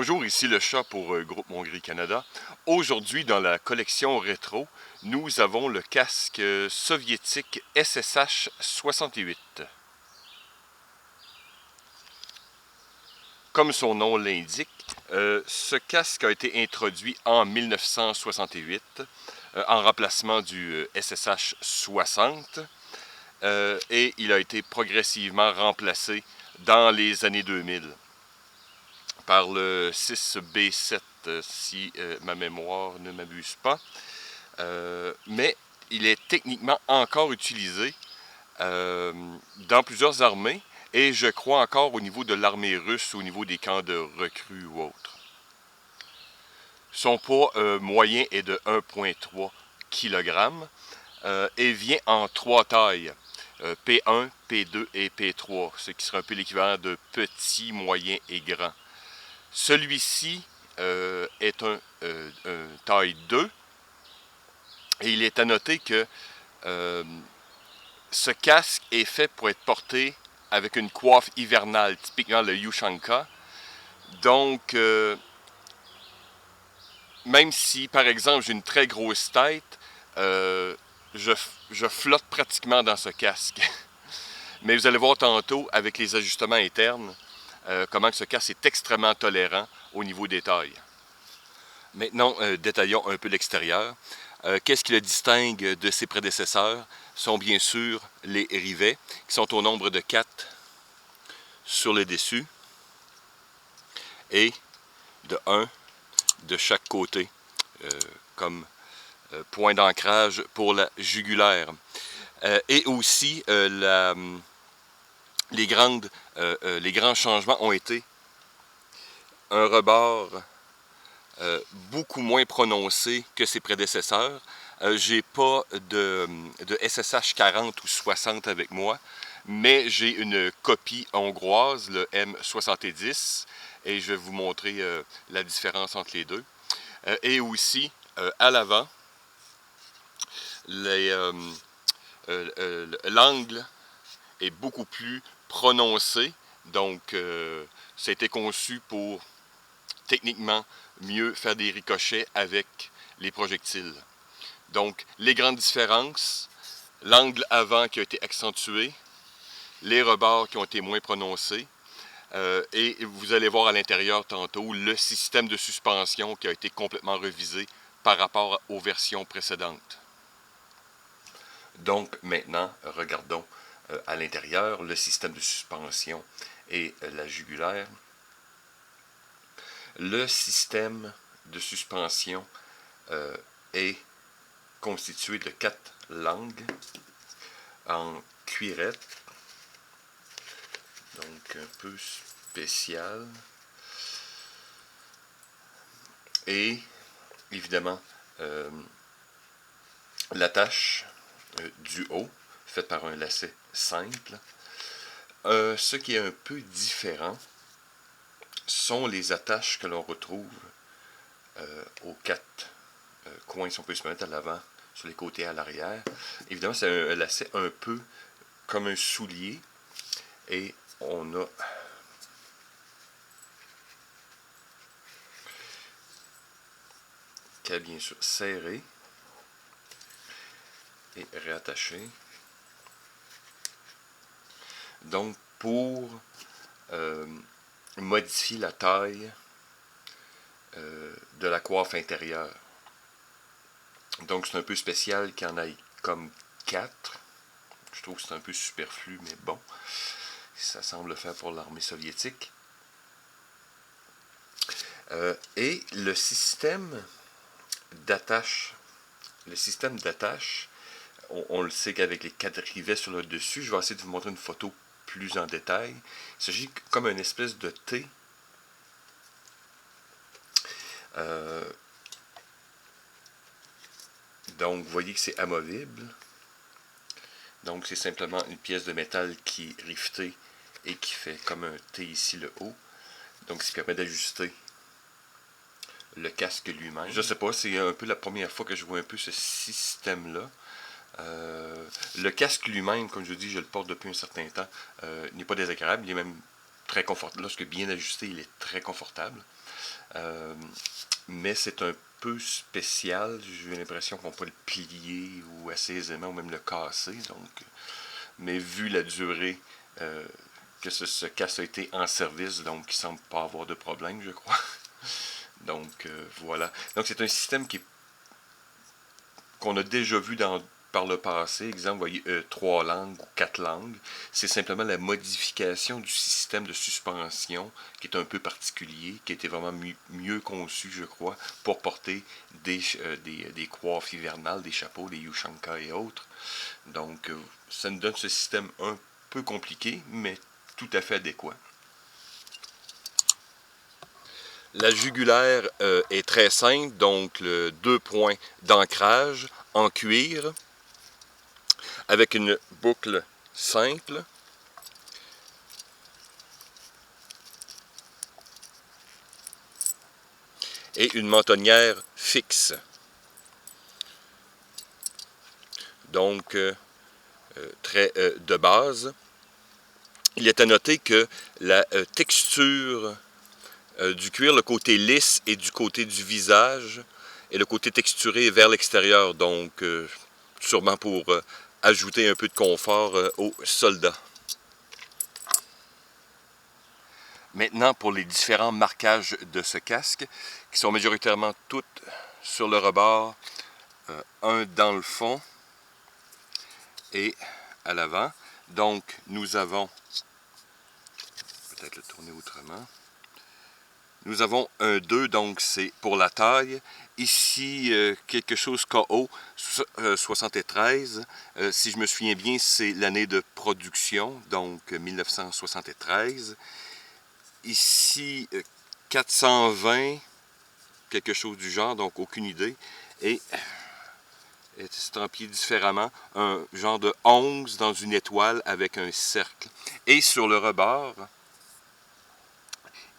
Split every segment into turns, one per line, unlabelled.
Bonjour, ici le chat pour Groupe Mon-Gris Canada. Aujourd'hui, dans la collection rétro, nous avons le casque soviétique SSH-68. Comme son nom l'indique, ce casque a été introduit en 1968 en remplacement du SSH-60 et il a été progressivement remplacé dans les années 2000. Par le 6B7, si ma mémoire ne m'abuse pas. Mais il est techniquement encore utilisé dans plusieurs armées, et je crois encore au niveau de l'armée russe, au niveau des camps de recrues ou autres. Son poids moyen est de 1,3 kg et vient en 3 tailles. P1, P2 et P3, ce qui sera un peu l'équivalent de petit, moyen et grand. Celui-ci est un taille 2 et il est à noter que ce casque est fait pour être porté avec une coiffe hivernale, typiquement le Ushanka. Donc, même si, par exemple, j'ai une très grosse tête, je flotte pratiquement dans ce casque. Mais vous allez voir tantôt, avec les ajustements internes, comment ce casque est extrêmement tolérant au niveau des tailles. Maintenant, détaillons un peu l'extérieur. Qu'est-ce qui le distingue de ses prédécesseurs? Sont bien sûr les rivets, qui sont au nombre de 4 sur le dessus et de 1 de chaque côté, comme point d'ancrage pour la jugulaire. Et aussi, les grands changements ont été un rebord beaucoup moins prononcé que ses prédécesseurs. J'ai pas de SSH 40 ou 60 avec moi, mais j'ai une copie hongroise, le M70, et je vais vous montrer la différence entre les deux. Et aussi, à l'avant, l'angle est beaucoup plus prononcé, donc ça a été conçu pour techniquement mieux faire des ricochets avec les projectiles. Donc, les grandes différences, l'angle avant qui a été accentué, les rebords qui ont été moins prononcés, et vous allez voir à l'intérieur tantôt le système de suspension qui a été complètement revisé par rapport aux versions précédentes. Donc, maintenant, regardons à l'intérieur le système de suspension et la jugulaire. Le système de suspension est constitué de 4 langues en cuirette, donc un peu spécial. Et évidemment, l'attache du haut, faite par un lacet simple. Ce qui est un peu différent sont les attaches que l'on retrouve aux 4 coins, si on peut se mettre à l'avant, sur les côtés, à l'arrière. Évidemment, c'est un lacet un peu comme un soulier, et on a qu'à bien sûr serrer et réattacher. Donc, pour modifier la taille de la coiffe intérieure. Donc, c'est un peu spécial qu'il y en ait comme 4. Je trouve que c'est un peu superflu, mais bon, ça semble faire pour l'armée soviétique. Et le système d'attache, on le sait qu'avec les 4 rivets sur le dessus, je vais essayer de vous montrer une photo plus en détail. Il s'agit comme une espèce de T. Donc, vous voyez que c'est amovible. Donc, c'est simplement une pièce de métal qui est rivetée et qui fait comme un T ici, le haut. Donc, ça permet d'ajuster le casque lui-même. Je ne sais pas, c'est un peu la première fois que je vois un peu ce système-là. Le casque lui-même, comme je dis, je le porte depuis un certain temps, n'est pas désagréable, il est même très confortable. Lorsque bien ajusté, il est très confortable. Mais c'est un peu spécial. J'ai l'impression qu'on peut le plier ou assez aisément, ou même le casser. Donc, mais vu la durée que ce casque a été en service, donc il ne semble pas avoir de problème, je crois. Donc, voilà. Donc, c'est un système qu'on a déjà vu par le passé. Exemple, vous voyez, 3 langues ou 4 langues. C'est simplement la modification du système de suspension qui est un peu particulier, qui a été vraiment mieux conçu, je crois, pour porter des coiffes hivernales, des chapeaux, des Ushanka et autres. Donc, ça nous donne ce système un peu compliqué, mais tout à fait adéquat. La jugulaire est très simple, donc 2 points d'ancrage en cuir avec une boucle simple. Et une mentonnière fixe. Donc, très de base. Il est à noter que la texture du cuir, le côté lisse et du côté du visage, et le côté texturé vers l'extérieur, donc sûrement pour ajouter un peu de confort aux soldats. Maintenant, pour les différents marquages de ce casque, qui sont majoritairement toutes sur le rebord, un dans le fond et à l'avant. Donc, nous avons, peut-être le tourner autrement, nous avons un 2, donc c'est pour la taille. Ici, quelque chose KO 73. Si je me souviens bien, c'est l'année de production, donc 1973. Ici, 420, quelque chose du genre, donc aucune idée. Et estampillé différemment, un genre de 11 dans une étoile avec un cercle. Et sur le rebord,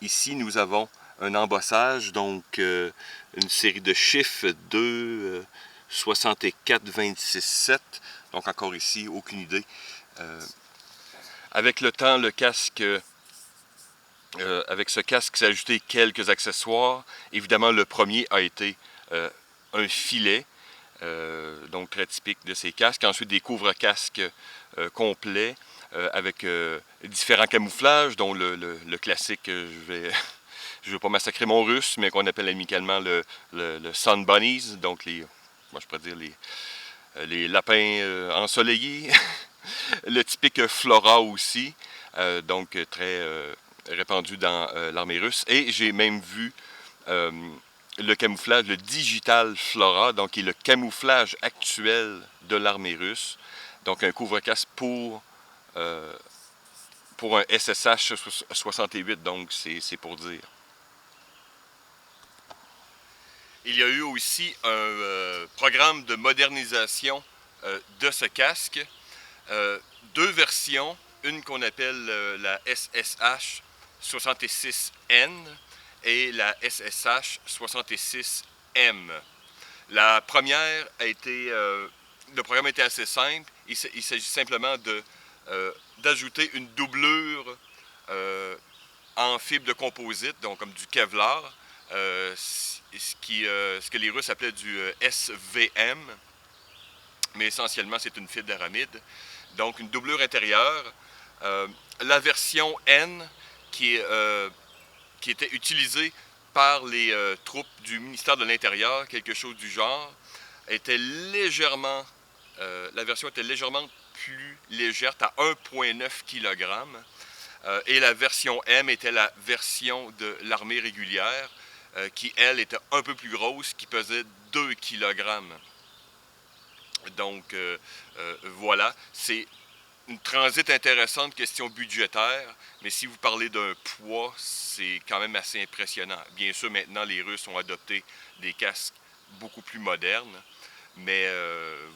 ici, nous avons un embossage, donc une série de chiffres 2, 64, 26, 7. Donc encore ici, aucune idée. Avec le temps, le casque, avec ce casque, s'est ajouté quelques accessoires. Évidemment, le premier a été un filet, donc très typique de ces casques. Ensuite, des couvre-casques complets. Avec différents camouflages, dont le classique, je ne veux pas massacrer mon russe, mais qu'on appelle amicalement le Sun Bunnies, donc moi je pourrais dire les lapins ensoleillés. Le typique Flora aussi, donc très répandu dans l'armée russe. Et j'ai même vu le camouflage, le Digital Flora, donc qui est le camouflage actuel de l'armée russe. Donc un couvre-casque pour un SSH 68, donc c'est pour dire. Il y a eu aussi un programme de modernisation de ce casque. 2 versions, une qu'on appelle la SSH 66N et la SSH 66M. La première a été, le programme était assez simple. Il s'agit simplement d'ajouter une doublure en fibre de composite, donc comme du Kevlar, ce que les Russes appelaient du SVM, mais essentiellement c'est une fibre d'aramide. Donc une doublure intérieure. La version N qui était utilisée par les troupes du ministère de l'Intérieur, quelque chose du genre, était légèrement, la version était légèrement plus légère, à 1,9 kg. Et la version M était la version de l'armée régulière, qui, elle, était un peu plus grosse, qui pesait 2 kg. Donc, voilà, c'est une transit intéressante, question budgétaire, mais si vous parlez d'un poids, c'est quand même assez impressionnant. Bien sûr, maintenant, les Russes ont adopté des casques beaucoup plus modernes, mais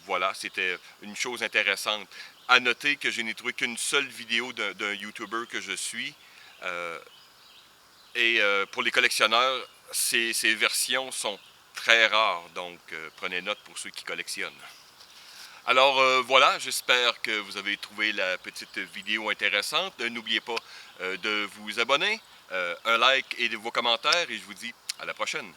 voilà, c'était une chose intéressante. À noter que je n'ai trouvé qu'une seule vidéo d'un YouTuber que je suis, et pour les collectionneurs, ces versions sont très rares, donc prenez note pour ceux qui collectionnent. Alors voilà, j'espère que vous avez trouvé la petite vidéo intéressante. N'oubliez pas de vous abonner, un like et vos commentaires et je vous dis à la prochaine.